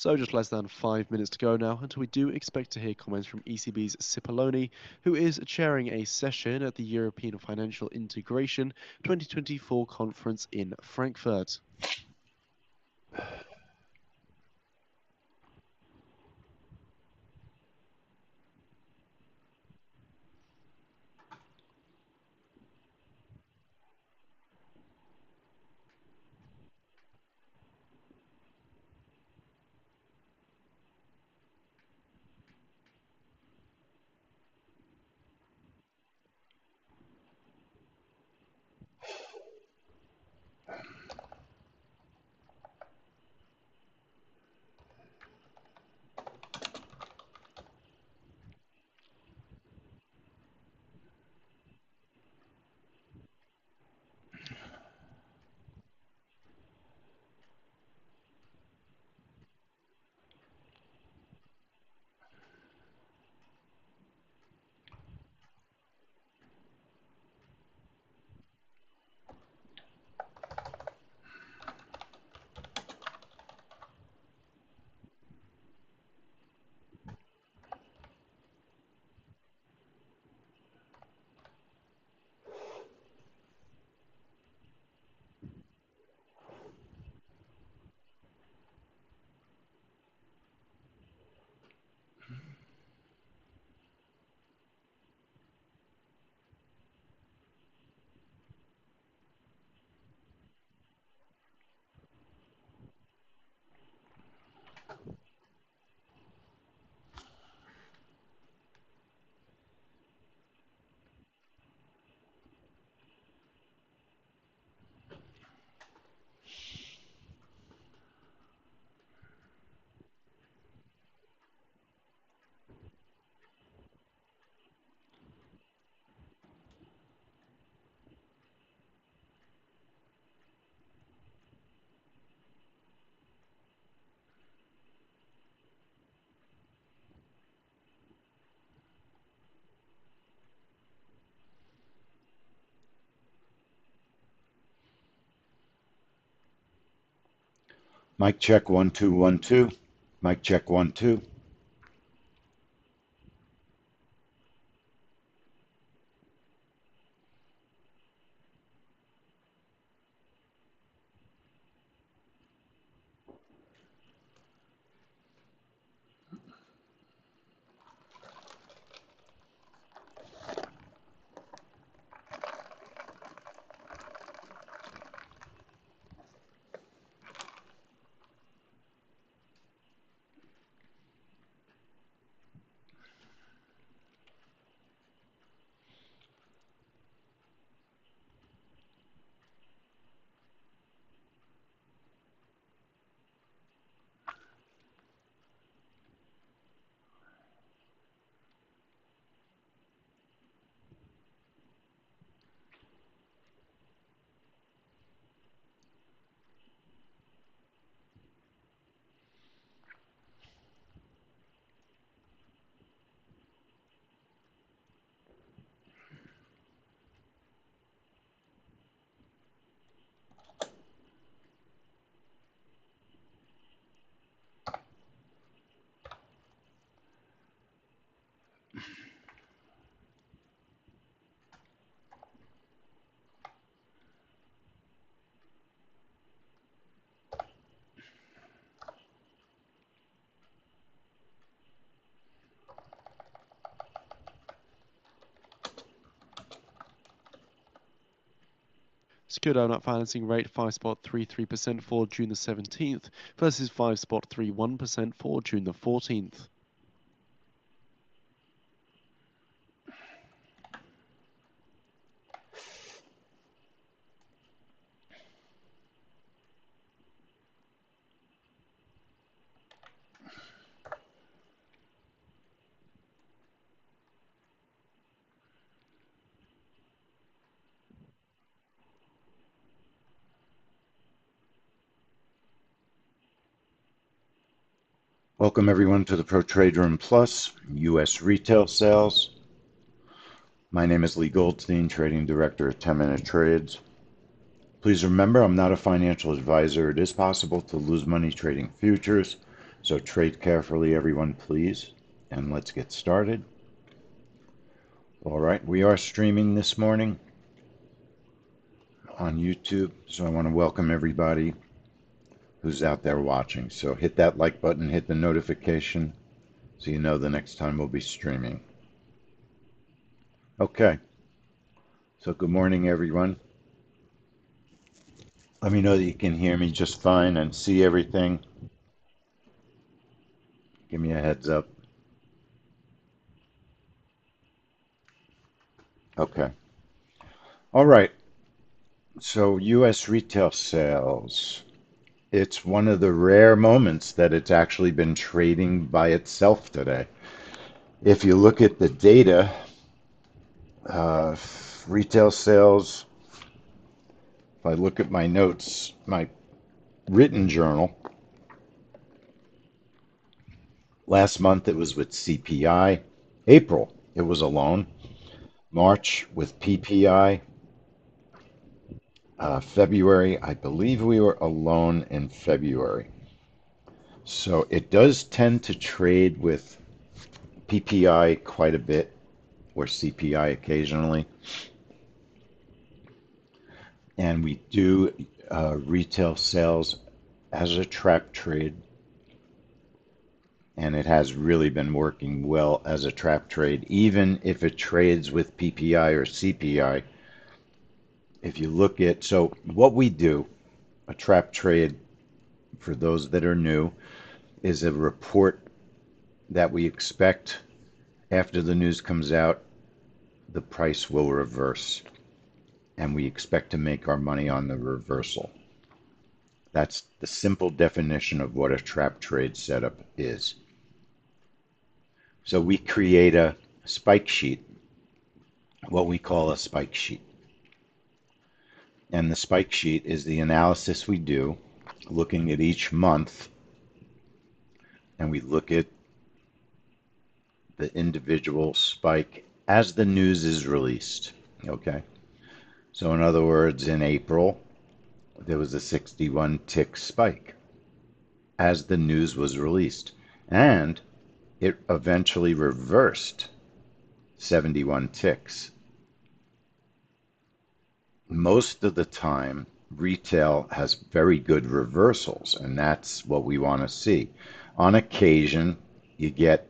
So just less than 5 minutes to go now until we do expect to hear comments from ECB's Cipollone, who is chairing a session at the European Financial Integration 2024 conference in Frankfurt. Mic check 1 2 1 2. Mic check 1 2. Secured overnight financing rate 5.33% for June the 17th versus 5.31% for June the 14th. Welcome everyone to the Pro Trade Room Plus U.S. retail sales. My name is Lee Goldstein, Trading Director at 10 Minute Trades. Please remember, I'm not a financial advisor. It is possible to lose money trading futures, So trade carefully, everyone, please. And let's get started. All right, we are streaming this morning on YouTube. So I want to welcome everybody who's out there watching. So hit that like button, hit the notification so you know the next time we'll be streaming. Okay, so good morning, everyone. Let me know that you can hear me just fine and see everything. Give me a heads up. Okay. All right. So U.S. retail sales. It's one of the rare moments that it's actually been trading by itself today. If you look at the data, uh, retail sales, if I look at my notes, my written journal, last month it was with CPI. April, it was alone. March with PPI. February, I believe we were alone in February. So it does tend to trade with PPI quite a bit, or CPI occasionally. And we do retail sales as a trap trade. And it has really been working well as a trap trade, even if it trades with PPI or CPI. If you look at, so what we do, a trap trade, for those that are new, is a report that we expect after the news comes out, the price will reverse. And we expect to make our money on the reversal. That's the simple definition of what a trap trade setup is. So we create a spike sheet, what we call a spike sheet. And the spike sheet is the analysis we do looking at each month, and we look at the individual spike as the news is released. Okay. So in other words, in April, there was a 61 tick spike as the news was released, and it eventually reversed 71 ticks. Most of the time, retail has very good reversals, and that's what we want to see. On occasion, you get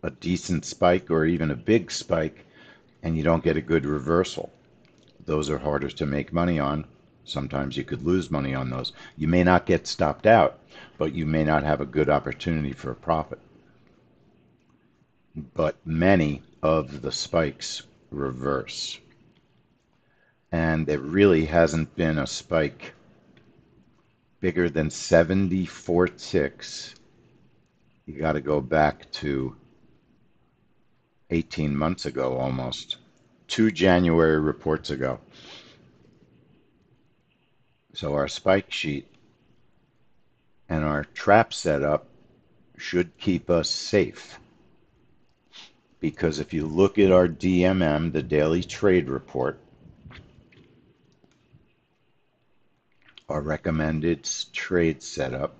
a decent spike or even a big spike, and you don't get a good reversal. Those are harder to make money on. Sometimes you could lose money on those. You may not get stopped out, but you may not have a good opportunity for a profit. But many of the spikes reverse. And there really hasn't been a spike bigger than 74 ticks. You got to go back to 18 months ago almost, 2 January reports ago. So our spike sheet and our trap setup should keep us safe. Because if you look at our DMM, the daily trade report, our recommended trade setup,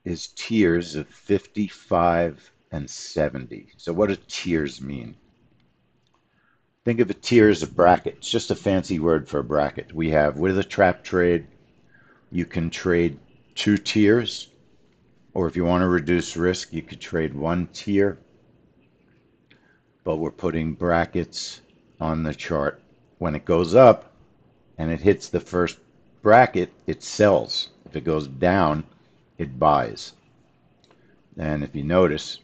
is tiers of 55 and 70. So what do tiers mean? Think of a tier as a bracket. It's just a fancy word for a bracket. We have, with a trap trade, you can trade 2 tiers, or if you want to reduce risk, you could trade 1 tier. But we're putting brackets on the chart. When it goes up and it hits the first bracket, it sells. If it goes down, it buys. And if you notice,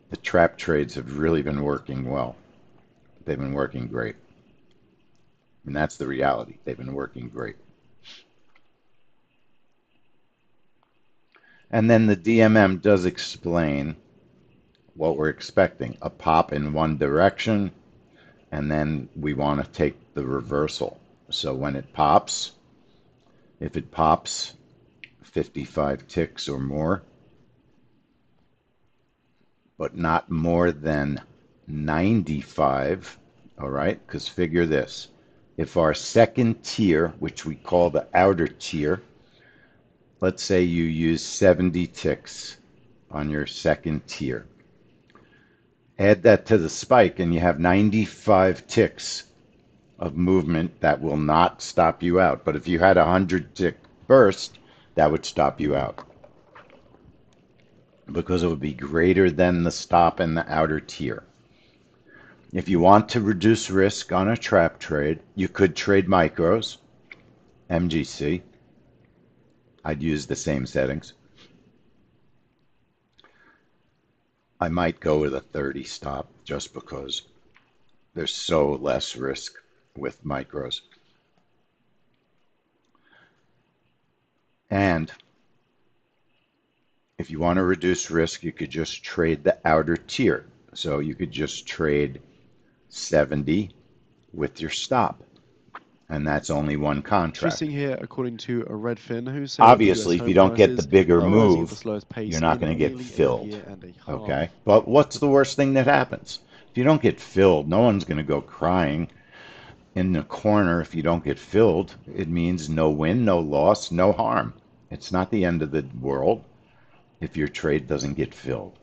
the trap trades have really been working well. They've been working great. And that's the reality. They've been working great. And then the DMM does explain what we're expecting. A pop in one direction, and then we want to take the reversal. So when it pops, if it pops 55 ticks or more, but not more than 95 all right? Because figure this. If our second tier, which we call the outer tier, let's say you use 70 ticks on your second tier. Add that to the spike and you have 95 ticks of movement that will not stop you out. But if you had a 100 tick burst, that would stop you out because it would be greater than the stop in the outer tier. If you want to reduce risk on a trap trade, you could trade micros, MGC. I'd use the same settings. I might go with a 30 stop just because there's so less risk with micros. And if you want to reduce risk, you could just trade the outer tier. So you could just trade 70 with your stop. And that's only one contract. Interesting here, according to a Redfin, who said Obviously, if you don't get the bigger move, you're not going to get filled. Okay? But what's the worst thing that happens? If you don't get filled, no one's going to go crying in the corner. If you don't get filled, it means no win, no loss, no harm. It's not the end of the world if your trade doesn't get filled.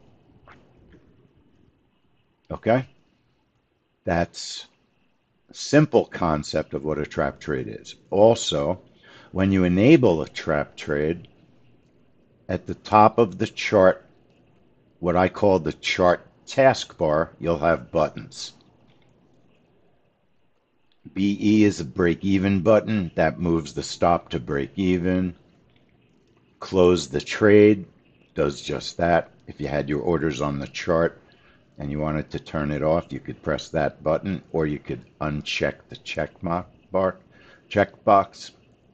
Okay? That's a simple concept of what a trap trade is. Also, when you enable a trap trade, at the top of the chart, what I call the chart taskbar, you'll have buttons. BE is a break even button that moves the stop to break even. Close the trade does just that. If you had your orders on the chart and you wanted to turn it off, you could press that button, or you could uncheck the checkbox,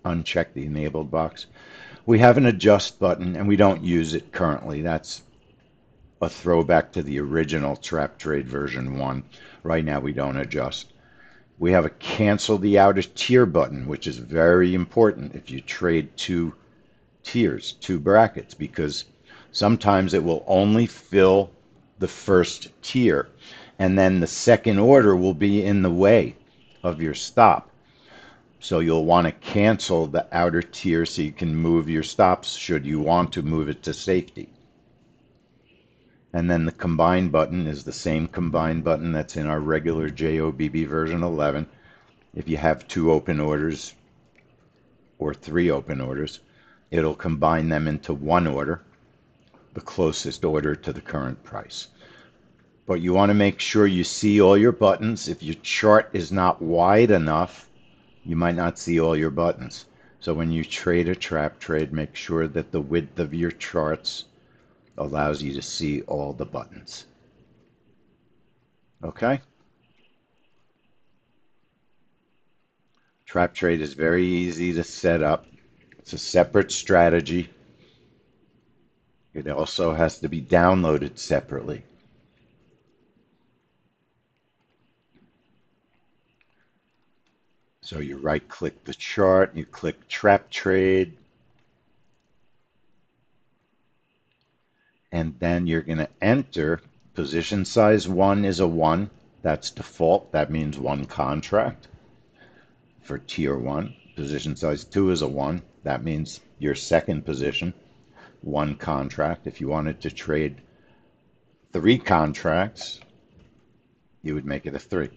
uncheck the enabled box. We have an adjust button and we don't use it currently. That's a throwback to the original trap trade version 1. Right now we don't adjust. We have a cancel the outer tier button, which is very important if you trade 2 tiers, 2 brackets, because sometimes it will only fill the first tier and then the second order will be in the way of your stop. So you'll want to cancel the outer tier so you can move your stops should you want to move it to safety. And then the combine button is the same combine button that's in our regular JOBB version 11. If you have 2 open orders or 3 open orders, it'll combine them into 1 order, the closest order to the current price. But you want to make sure you see all your buttons. If your chart is not wide enough, you might not see all your buttons. So when you trade a trap trade, make sure that the width of your charts allows you to see all the buttons. Okay? Trap trade is very easy to set up. It's a separate strategy. It also has to be downloaded separately. So you right-click the chart, you click Trap Trade, and then you're going to enter position size 1 is a 1. That's default. That means 1 contract for tier 1. Position size 2 is a 1. That means your second position, 1 contract. If you wanted to trade 3 contracts, you would make it a 3.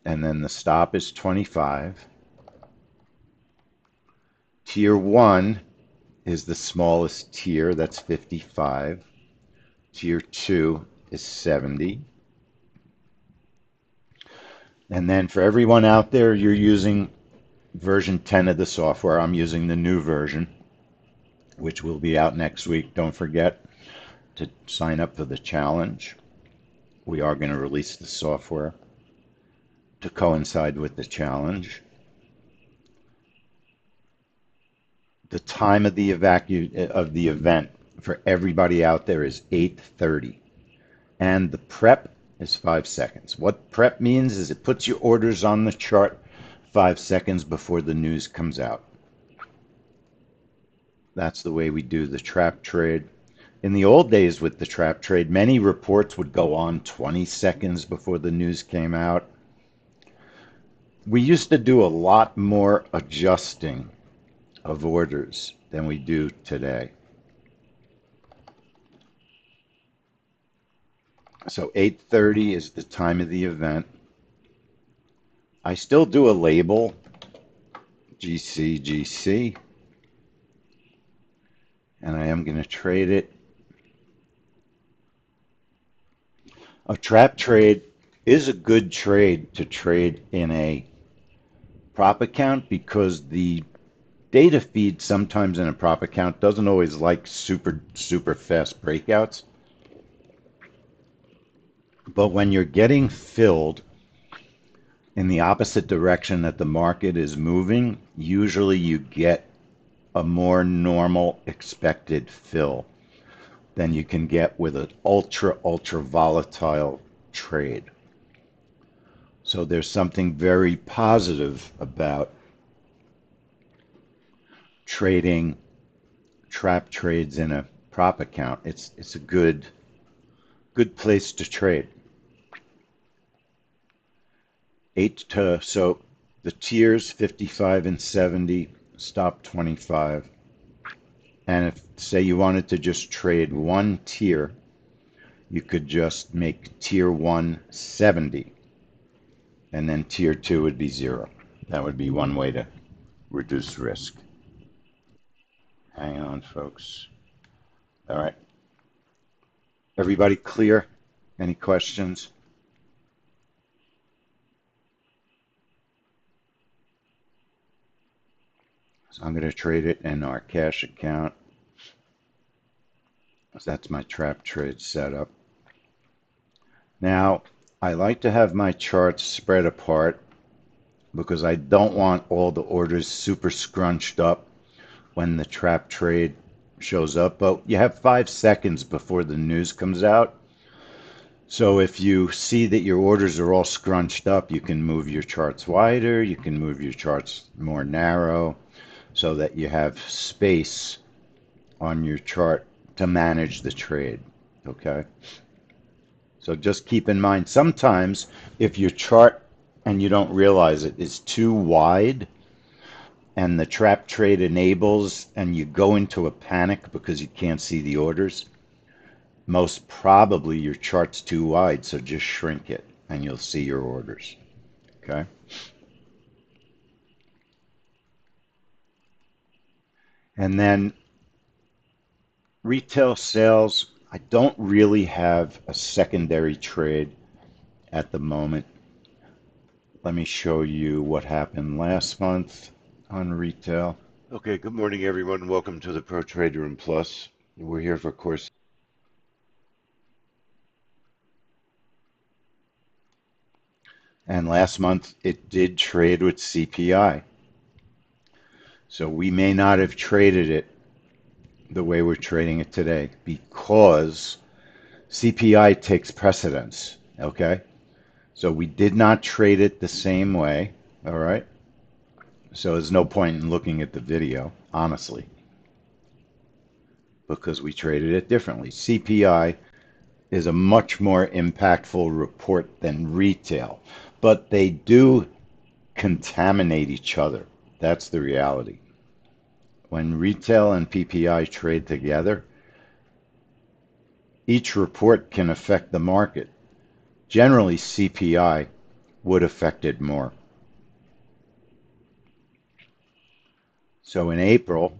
And then the stop is 25. Tier 1 is the smallest tier, that's 55. Tier 2 is 70. And then for everyone out there, you're using version 10 of the software. I'm using the new version, which will be out next week. Don't forget to sign up for the challenge. We are going to release the software to coincide with the challenge. The time of the event for everybody out there is 8:30, and the prep is 5 seconds. What prep means is it puts your orders on the chart 5 seconds before the news comes out. That's the way we do the trap trade. In the old days with the trap trade, many reports would go on 20 seconds before the news came out. We used to do a lot more adjusting of orders than we do today. So 8:30 is the time of the event. I still do a label, GC, GC, and I am going to trade it. A trap trade is a good trade to trade in a prop account because the data feed sometimes in a prop account doesn't always like super fast breakouts. But when you're getting filled in the opposite direction that the market is moving, usually you get a more normal expected fill than you can get with an ultra volatile trade. So there's something very positive about trading trap trades in a prop account. It's a good place to trade. So the tiers 55 and 70, stop 25. And if, say, you wanted to just trade one tier, you could just make tier 1 70, and then tier 2 would be 0. That would be one way to reduce risk. Hang on, folks. All right. Everybody clear? Any questions? So I'm going to trade it in our cash account. So that's my trap trade setup. Now, I like to have my charts spread apart because I don't want all the orders super scrunched up when the trap trade shows up. But you have 5 seconds before the news comes out. So if you see that your orders are all scrunched up, you can move your charts wider, you can move your charts more narrow, so that you have space on your chart to manage the trade, okay? So just keep in mind, sometimes if your chart, and you don't realize it, is too wide and the trap trade enables and you go into a panic because you can't see the orders, most probably your chart's too wide, so just shrink it and you'll see your orders, okay? And then retail sales, I don't really have a secondary trade at the moment. Let me show you what happened last month on retail. Okay, good morning, everyone. Welcome to the Pro Trade Room Plus. We're here for course. And last month it did trade with CPI. So we may not have traded it the way we're trading it today because CPI takes precedence, okay? So we did not trade it the same way, all right? So there's no point in looking at the video, honestly, because we traded it differently. CPI is a much more impactful report than retail, but they do contaminate each other. That's the reality. When retail and PPI trade together, each report can affect the market. Generally, CPI would affect it more. So in April,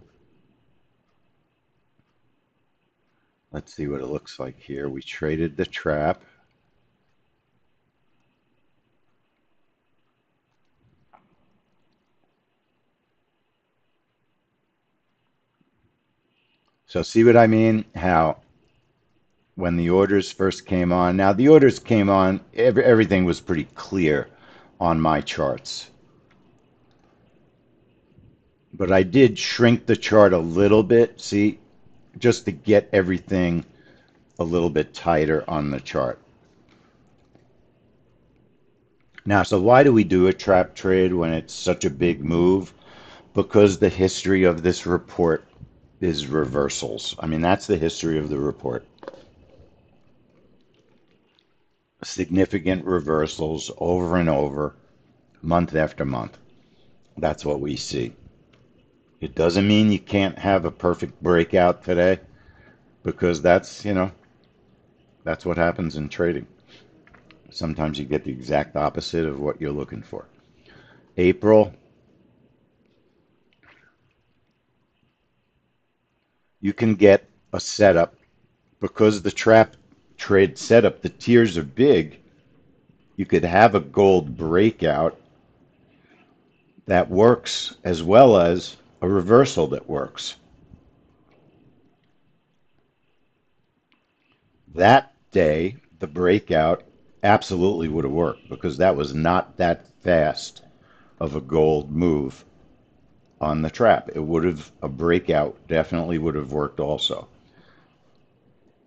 let's see what it looks like here. We traded the trap. So see what I mean? How when the orders first came on, now the orders came on, everything was pretty clear on my charts. But I did shrink the chart a little bit, see, just to get everything a little bit tighter on the chart. Now, so why do we do a trap trade when it's such a big move? Because the history of this report is reversals. I mean, that's the history of the report. Significant reversals over and over, month after month. That's what we see. It doesn't mean you can't have a perfect breakout today, because that's, that's what happens in trading. Sometimes you get the exact opposite of what you're looking for. April, you can get a setup because the trap trade setup, the tiers are big. You could have a gold breakout that works as well as a reversal that works. That day, the breakout absolutely would have worked because that was not that fast of a gold move on the trap. It would have, a breakout definitely would have worked also.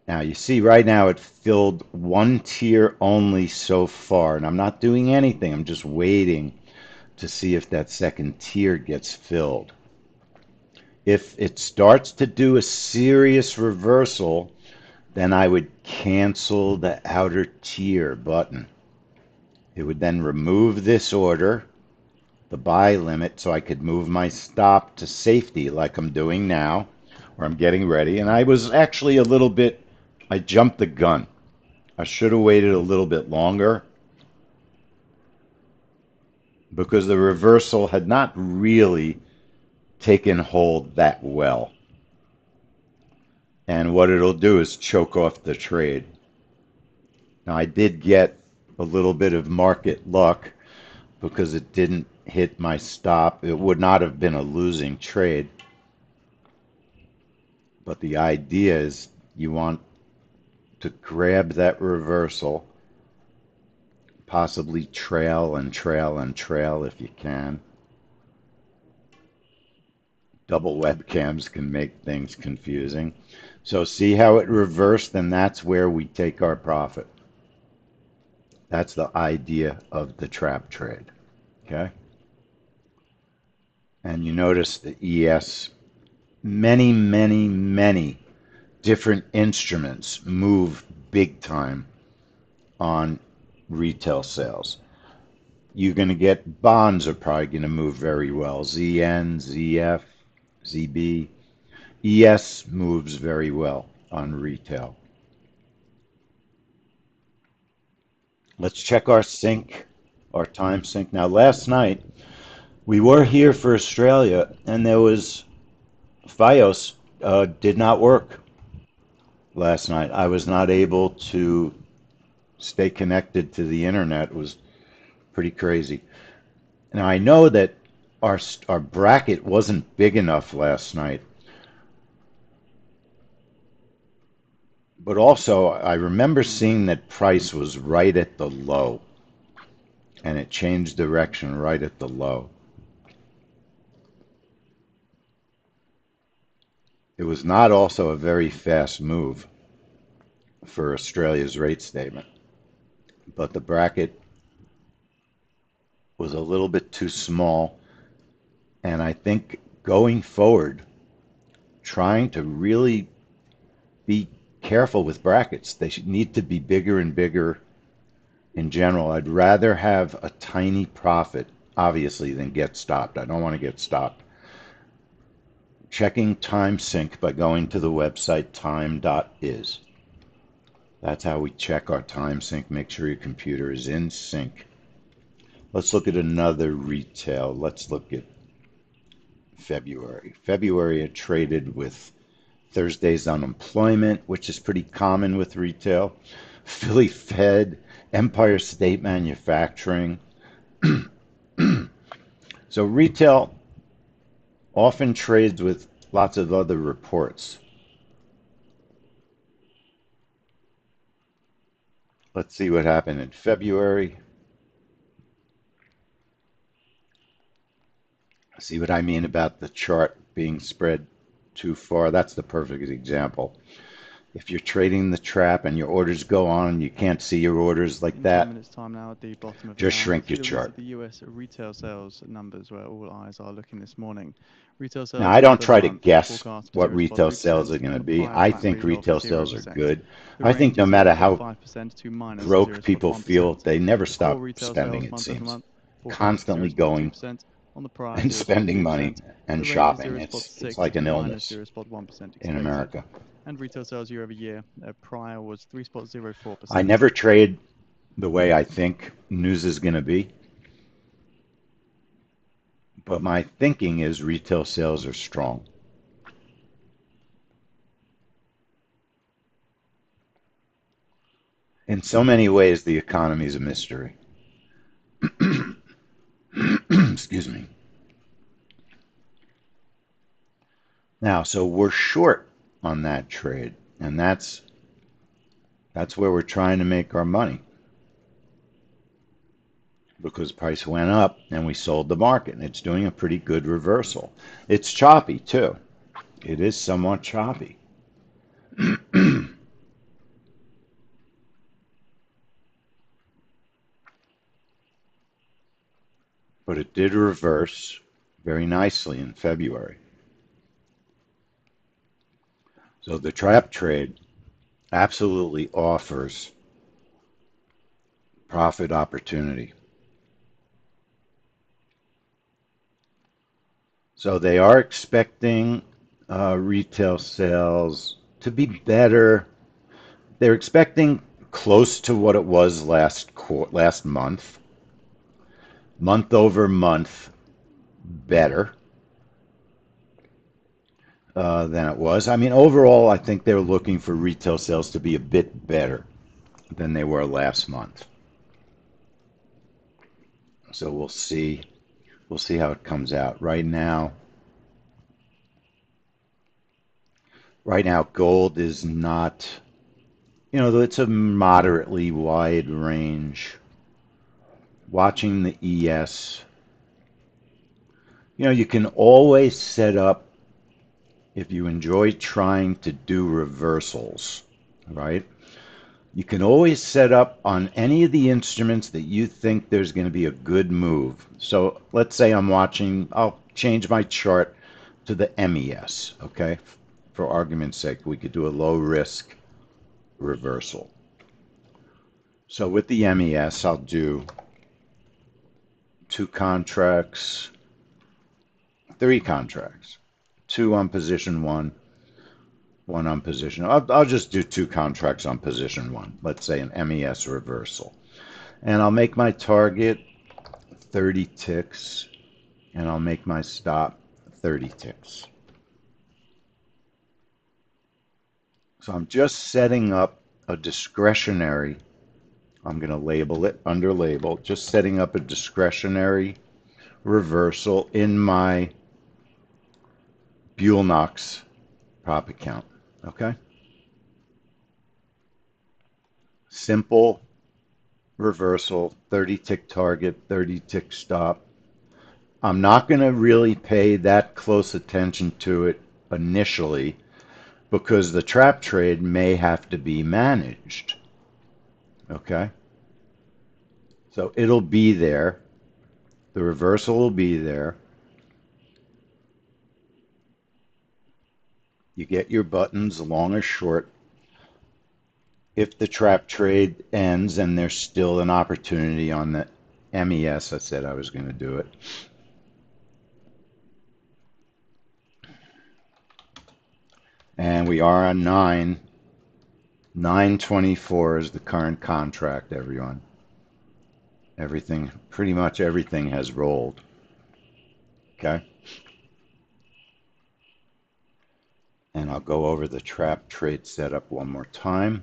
Now you see right now it filled one tier only so far, and I'm not doing anything. I'm just waiting to see if that second tier gets filled. If it starts to do a serious reversal, then I would cancel the outer tier button. It would then remove this order, the buy limit, so I could move my stop to safety like I'm doing now, or I'm getting ready. And I was actually a little bit, I jumped the gun. I should have waited a little bit longer because the reversal had not really taken hold that well. And what it'll do is choke off the trade. Now I did get a little bit of market luck because it didn't hit my stop. It would not have been a losing trade. But the idea is you want to grab that reversal, possibly trail and trail and trail if you can. Double webcams can make things confusing. So see how it reversed, and that's where we take our profit. That's the idea of the trap trade, okay? And you notice the ES, many, many, many different instruments move big time on retail sales. You're going to get bonds are probably going to move very well. ZN, ZF, ZB. ES moves very well on retail. Let's check our sync, our time sync. Now, last night, we were here for Australia, and there was FiOS did not work last night. I was not able to stay connected to the internet. It was pretty crazy. Now, I know that our bracket wasn't big enough last night. But also, I remember seeing that price was right at the low, and it changed direction right at the low. It was not also a very fast move for Australia's rate statement, but the bracket was a little bit too small, and I think going forward, trying to really be careful with brackets. They should need to be bigger and bigger in general. I'd rather have a tiny profit, obviously, than get stopped. I don't want to get stopped. Checking time sync by going to the website time.is. That's how we check our time sync. Make sure your computer is in sync. Let's look at another retail. Let's look at February. February had traded with Thursday's unemployment, which is pretty common with retail. Philly Fed, Empire State Manufacturing. So retail often trades with lots of other reports. Let's see what happened in February. See what I mean about the chart being spread too far? That's the perfect example. If you're trading the trap and your orders go on and you can't see your orders like that, 10 minutes time now at the bottom of just shrink your chart. The US retail sales numbers where all eyes are looking this morning. Retail Now, sales I over don't the try to month guess forecast what 0 spot retail sales 3% are going on to the be. prior I flat think read of retail sales are 0%. good. The I think range no is matter 0 spot how 5% to minus broke 0 spot people feel, 1%. they never Core stop retail spending, sales it month over seems. month forecast 0 Constantly spot going 2% on the prior and 0 spot spending money 2%. and The range is shopping. 0 spot It's 6 like an to minus illness 0 spot 1% in expected. America. And retail sales year over year prior was 3 spot I 0.04%. never trade the way I think news is going to be, but my thinking is retail sales are strong. In so many ways, the economy is a mystery. Excuse me. Now, so we're short on that trade, and that's where we're trying to make our money because price went up and we sold the market. And it's doing a pretty good reversal. It's choppy too. It is somewhat choppy. But it did reverse very nicely in February. So the trap trade absolutely offers profit opportunity. So they are expecting retail sales to be better. They're expecting close to what it was last month, month over month, better than it was. I mean, overall, I think they're looking for retail sales to be a bit better than they were last month. So we'll see. We'll see how it comes out. Right now, gold is not, it's a moderately wide range. Watching the ES, you can always set up, if you enjoy trying to do reversals, right? You can always set up on any of the instruments that you think there's going to be a good move. So let's say I'll change my chart to the MES, okay? For argument's sake, we could do a low risk reversal. So with the MES, I'll do 2 contracts, 3 contracts, 2 on position 1, 1 on position. I'll just do 2 contracts on position 1. Let's say an MES reversal. And I'll make my target 30 ticks, and I'll make my stop 30 ticks. So I'm just setting up a discretionary, I'm going to label it under label, just setting up a discretionary reversal in my Buell-Knox prop account. Okay? Simple reversal, 30 tick target, 30 tick stop. I'm not going to really pay that close attention to it initially because the trap trade may have to be managed. Okay? So it'll be there. The reversal will be there. You get your buttons long or short. If the trap trade ends and there's still an opportunity on the MES, I said I was going to do it. And we are on 924 is the current contract, everyone. Pretty much everything has rolled. Okay? And I'll go over the trap trade setup one more time.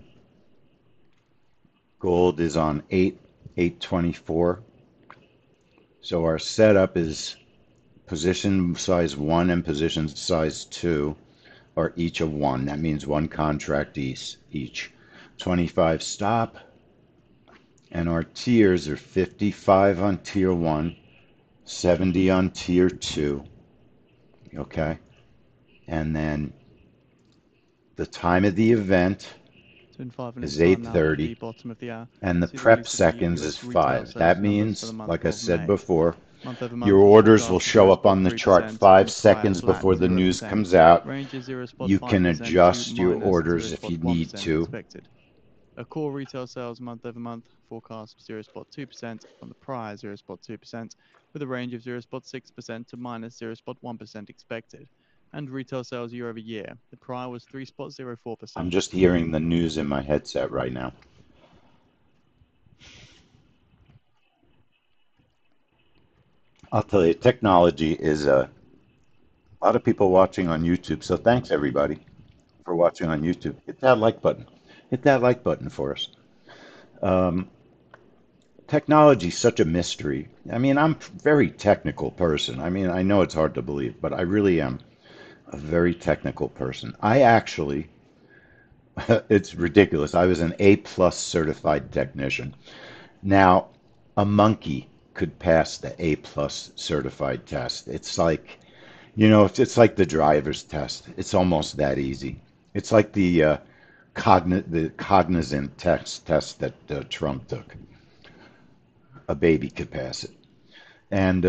Gold is on 824. So our setup is position size 1 and position size 2 are each of 1. That means 1 contract each. 25 stop. And our tiers are 55 on tier 1, 70 on tier 2. Okay? And then the time of the event is 8:30, and the prep seconds is 5. That means, like I said before, month over month. Your orders will Forecast show up on the 0.3%, chart and 5 the prior seconds flat before the news 0%. comes out. Range is You can 0.5% to adjust your minus orders if you need 0.1% to. expected. A core retail sales month over month forecast of 0.2% from the prior 0.2%, with a range of 0.6% to minus 0.1% expected. And retail sales year over year. The prior was 3.04%. I'm just hearing the news in my headset right now. I'll tell you, technology is a lot of people watching on YouTube. So thanks everybody for watching on YouTube. Hit that like button. Hit that like button for us. Technology is such a mystery. I mean, I'm a very technical person. I mean, I know it's hard to believe, but I really am a very technical person. I actually, it's ridiculous. I was an A+ certified technician. Now, a monkey could pass the A+ certified test. It's like, it's like the driver's test. It's almost that easy. It's like the cognizant test that Trump took. A baby could pass it. And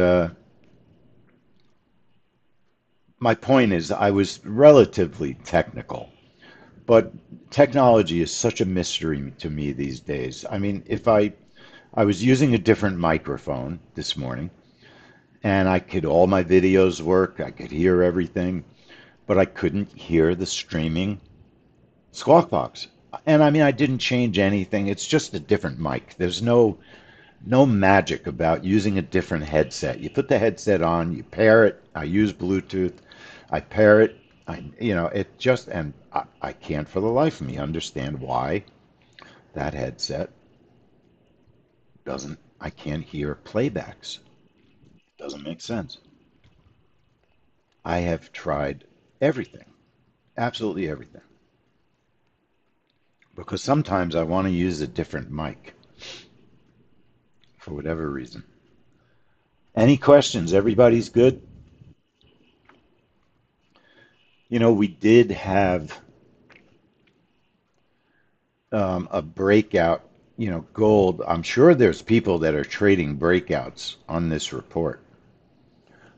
my point is, I was relatively technical, but technology is such a mystery to me these days. I mean, if I was using a different microphone this morning, and all my videos work, I could hear everything, but I couldn't hear the streaming Squawk Box. And I mean, I didn't change anything. It's just a different mic. There's no magic about using a different headset. You put the headset on, you pair it. I use Bluetooth. I pair it. I can't for the life of me understand why that headset I can't hear playbacks. Doesn't make sense. I have tried everything, absolutely everything. Because sometimes I want to use a different mic for whatever reason. Any questions? Everybody's good? We did have a breakout, gold. I'm sure there's people that are trading breakouts on this report.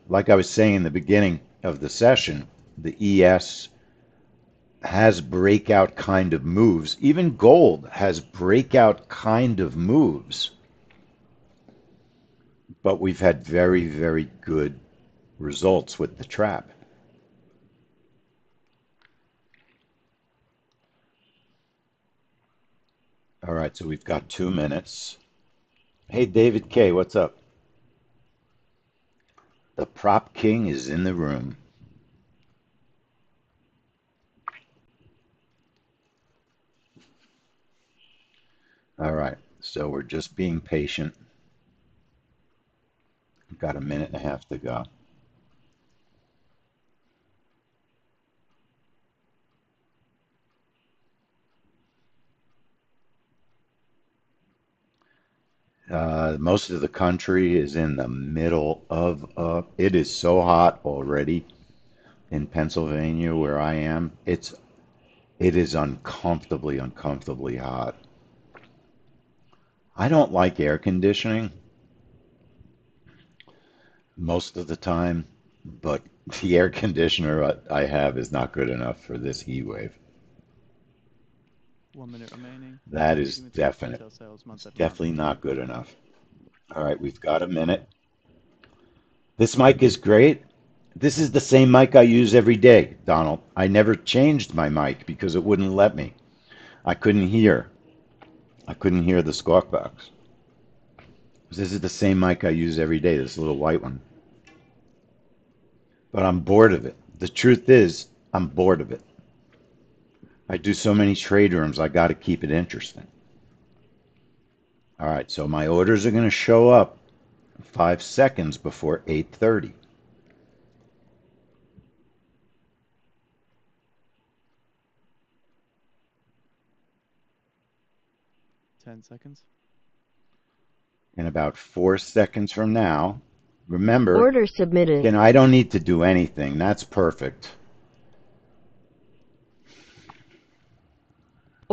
Like I was saying in the beginning of the session, the ES has breakout kind of moves. Even gold has breakout kind of moves. But we've had very, very good results with the trap. All right, so we've got 2 minutes. Hey, David K., what's up? The prop king is in the room. All right, so we're just being patient. We've got a minute and a half to go. Most of the country is in the middle of, it is so hot already in Pennsylvania where I am. It is uncomfortably hot. I don't like air conditioning most of the time, but the air conditioner I have is not good enough for this heat wave. 1 minute remaining. That is definite. Retail sales month It's over definitely month. not good enough. All right, we've got a minute. This mic is great. This is the same mic I use every day, Donald. I never changed my mic because it wouldn't let me. I couldn't hear. I couldn't hear the Squawk Box. This is the same mic I use every day, this little white one. But I'm bored of it. The truth is, I'm bored of it. I do so many trade rooms, I got to keep it interesting. All right, so my orders are going to show up 5 seconds before 8:30. Ten seconds. In about 4 seconds from now, remember, Order submitted. again, I don't need to do anything. That's perfect.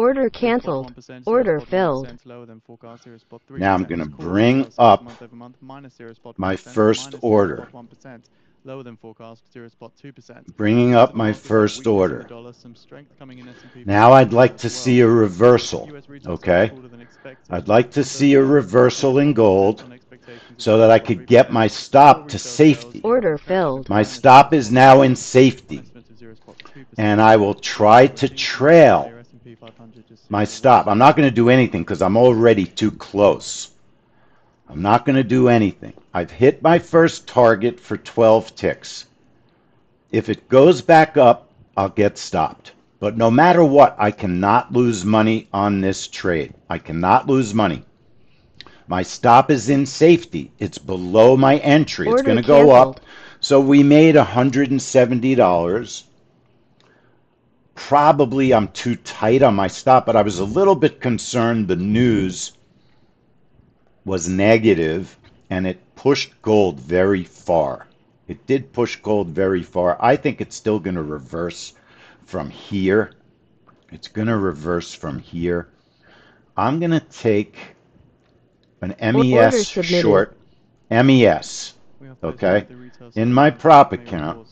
Order canceled. Order filled. Lower than forecast. 0 spot 3%. Now I'm going to Core bring retail sales up month over month minus 0 spot my 1%, first minus order. 0 spot 1%. Lower than forecast. 0 spot 2%. Bringing up my first order. Some strength coming in S&P Now I'd 500 like as to well. see a reversal, US retail sales okay? cooler than expected. I'd like to Month see a over month, reversal in 0 spot 1% gold on expectations of so that I 0 could spot get 3%. my Core stop to retail sales safety. Order contraction filled. of My minus stop 0 is spot now 1%, in safety, estimate of 0 spot 2%. and I will try to trail S&P 500 just my seems a stop. little I'm not going to do anything because I'm already too close. I'm not going to do anything. I've hit my first target for 12 ticks. If it goes back up, I'll get stopped. But no matter what, I cannot lose money on this trade. I cannot lose money. My stop is in safety. It's below my entry. It's Order going to go up. canceled. So we made $170. Probably I'm too tight on my stop, but I was a little bit concerned the news was negative and it pushed gold very far. It did push gold very far. I think it's still going to reverse from here. It's going to reverse from here. I'm going to take an MES short, MES, okay, in my prop account.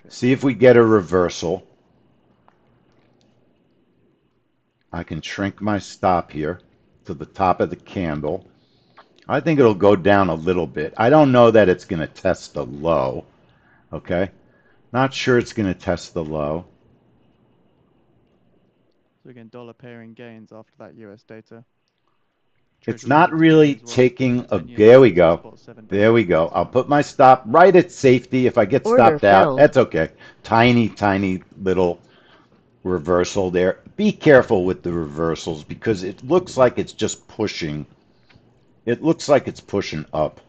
See if we get a reversal. I can shrink my stop here to the top of the candle. I think it'll go down a little bit. I don't know that it's going to test the low, okay? Not sure it's going to test the low. So again, dollar pairing gains after that US data. It's not really taking a, there we go. There we go. I'll put my stop right at safety. If I get stopped out, that's okay. Tiny, tiny little reversal there. Be careful with the reversals because it looks like it's just pushing. It looks like it's pushing up.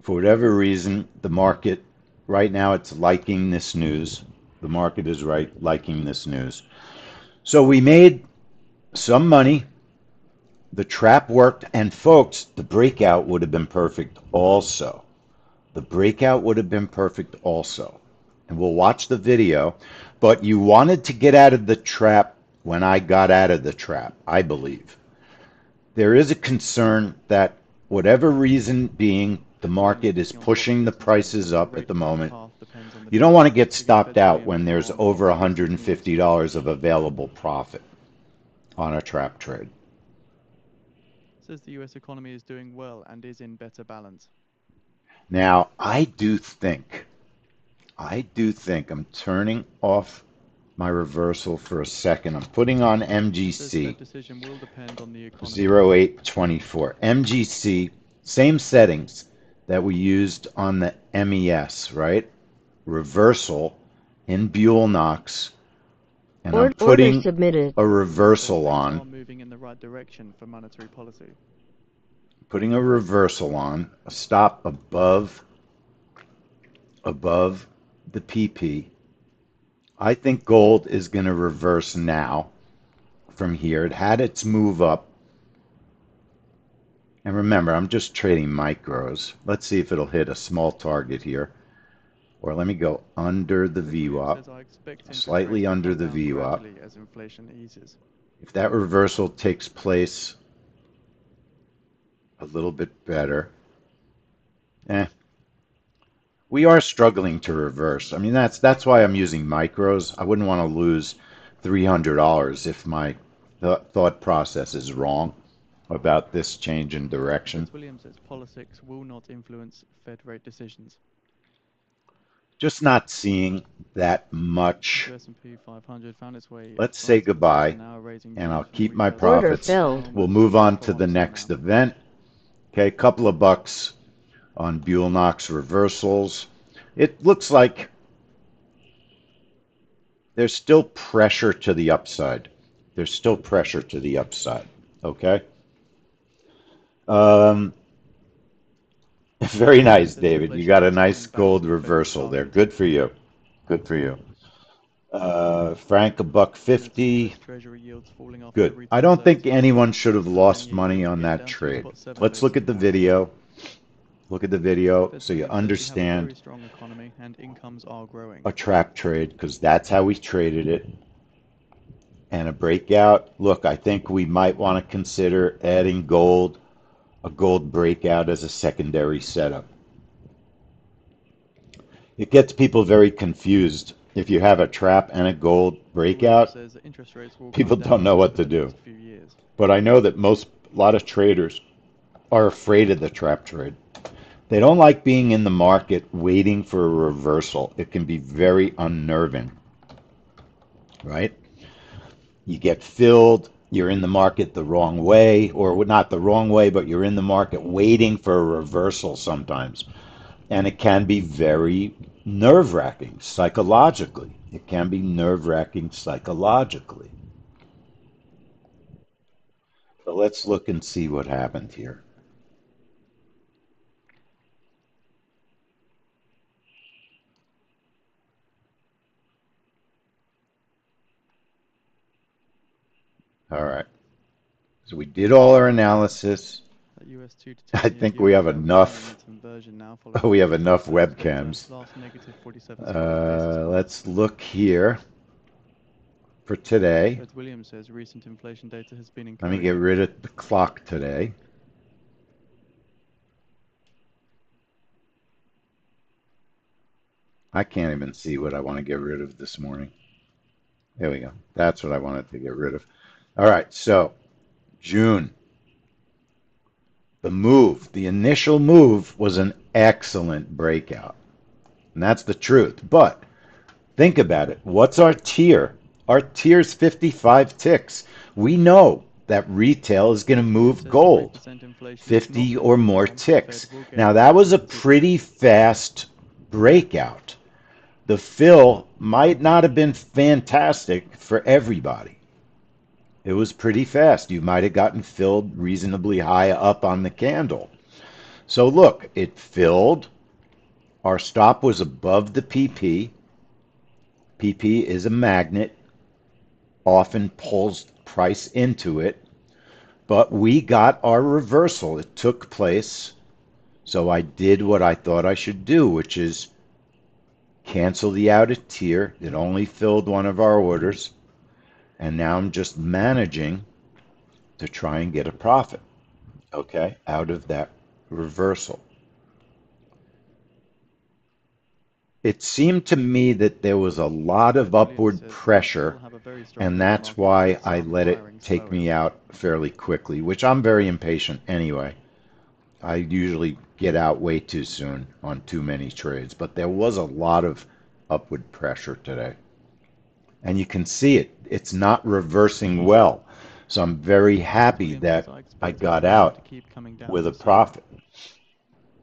For whatever reason, the market, right now it's liking this news. The market is liking this news. So we made some money. The trap worked, and folks, the breakout would have been perfect also. The breakout would have been perfect also. And we'll watch the video, but you wanted to get out of the trap when I got out of the trap, I believe. There is a concern that whatever reason being, the market is pushing the prices up at the moment. You don't want to get stopped out when there's over $150 of available profit on a trap trade. Says the US economy is doing well and is in better balance. Now, I do think I'm turning off my reversal for a second. I'm putting on MGC 0824. MGC, same settings that we used on the MES, right? Reversal in Buell Knox. And I'm putting a reversal on. Moving in the right direction for monetary policy. Putting a reversal on, a stop above the PP. I think gold is going to reverse now from here. It had its move up. And remember, I'm just trading micros. Let's see if it'll hit a small target here. Or let me go under the VWAP, slightly under the VWAP. If that reversal takes place a little bit better. We are struggling to reverse. I mean, that's why I'm using micros. I wouldn't want to lose $300 if my thought process is wrong about this change in direction. Williams says politics will not influence Fed rate decisions. Just not seeing that much. S&P 500 found its way. Let's say goodbye, and I'll keep my profits. We'll move on to the next event. Okay, a couple of bucks on Buell Knox reversals. It looks like there's still pressure to the upside. There's still pressure to the upside. Okay. Very nice, David. You got a nice gold reversal there. Good for you. Good for you. Frank, $1.50. Good. I don't think anyone should have lost money on that trade. Let's look at the video. Look at the video so you understand a trap trade, because that's how we traded it. and a breakout. Look, I think we might want to consider adding gold, a gold breakout as a secondary setup. It gets people very confused. If you have a trap and a gold breakout, people don't know what to do. But I know that a lot of traders are afraid of the trap trade. They don't like being in the market waiting for a reversal. It can be very unnerving, right? You get filled, you're in the market the wrong way, or not the wrong way, but you're in the market waiting for a reversal sometimes. And it can be very nerve-wracking psychologically. It can be nerve-wracking psychologically. So let's look and see what happened here. All right. So we did all our analysis. I think we have enough. We have enough webcams. Let's look here for today. Williams says recent inflation data has been Let me get rid of the clock today. I can't even see what I want to get rid of this morning. There we go. That's what I wanted to get rid of. All right, so June. The initial move was an excellent breakout. And that's the truth. But think about it. What's our tier? Our tier's 55 ticks. We know that retail is going to move gold 50 or more ticks. Now, that was a pretty fast breakout. The fill might not have been fantastic for everybody. It was pretty fast. You might have gotten filled reasonably high up on the candle. So look, it filled. Our stop was above the PP. PP is a magnet, often pulls price into it. But we got our reversal. It took place. So I did what I thought I should do, which is cancel the outer tier. It only filled one of our orders. And now I'm just managing to try and get a profit, okay, out of that reversal. It seemed to me that there was a lot of upward pressure, and that's why I let it take me out fairly quickly, which I'm very impatient anyway. I usually get out way too soon on too many trades, but there was a lot of upward pressure today. And you can see it. It's not reversing well. So I'm very happy that I got out with a profit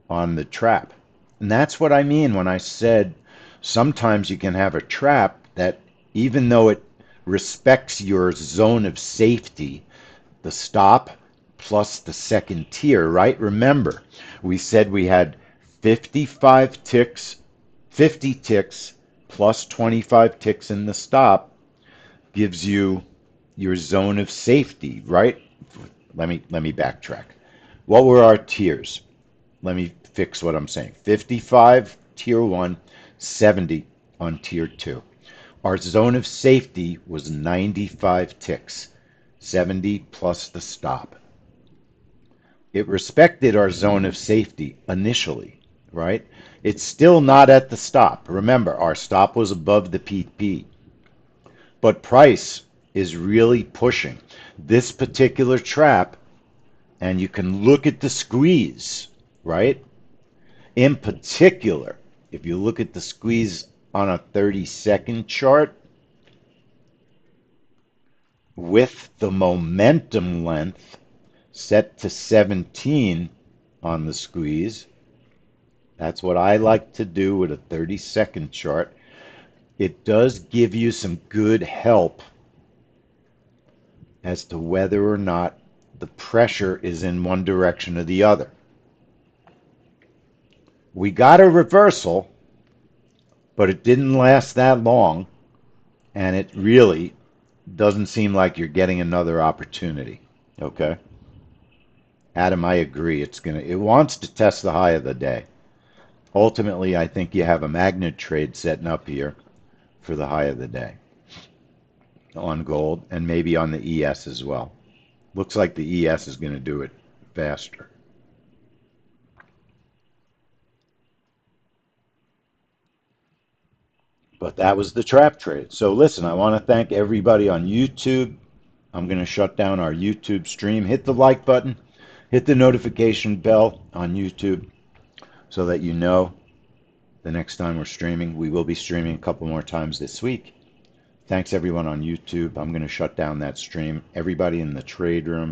on the trap. And that's what I mean when I said sometimes you can have a trap that even though it respects your zone of safety, the stop plus the second tier, right? Remember, we said we had 55 ticks, 50 ticks, plus 25 ticks in the stop gives you your zone of safety, right? Let me backtrack. What were our tiers? Let me fix what I'm saying. 55 tier 1, 70 on tier 2. Our zone of safety was 95 ticks, 70 plus the stop. It respected our zone of safety initially, right? It's still not at the stop. Remember, our stop was above the PP. But price is really pushing this particular trap, and you can look at the squeeze, right? In particular, if you look at the squeeze on a 30-second chart, with the momentum length set to 17 on the squeeze, that's what I like to do with a 30-second chart. It does give you some good help as to whether or not the pressure is in one direction or the other. We got a reversal, but it didn't last that long, and it really doesn't seem like you're getting another opportunity. Okay? Adam, I agree. It wants to test the high of the day. Ultimately, I think you have a magnet trade setting up here for the high of the day. on gold and maybe on the ES as well. Looks like the ES is going to do it faster. But that was the trap trade. So listen, I want to thank everybody on YouTube. I'm going to shut down our YouTube stream. Hit the like button, hit the notification bell on YouTube so that you know the next time we're streaming. We will be streaming a couple more times this week. Thanks everyone on YouTube. I'm going to shut down that stream. Everybody in the trade room,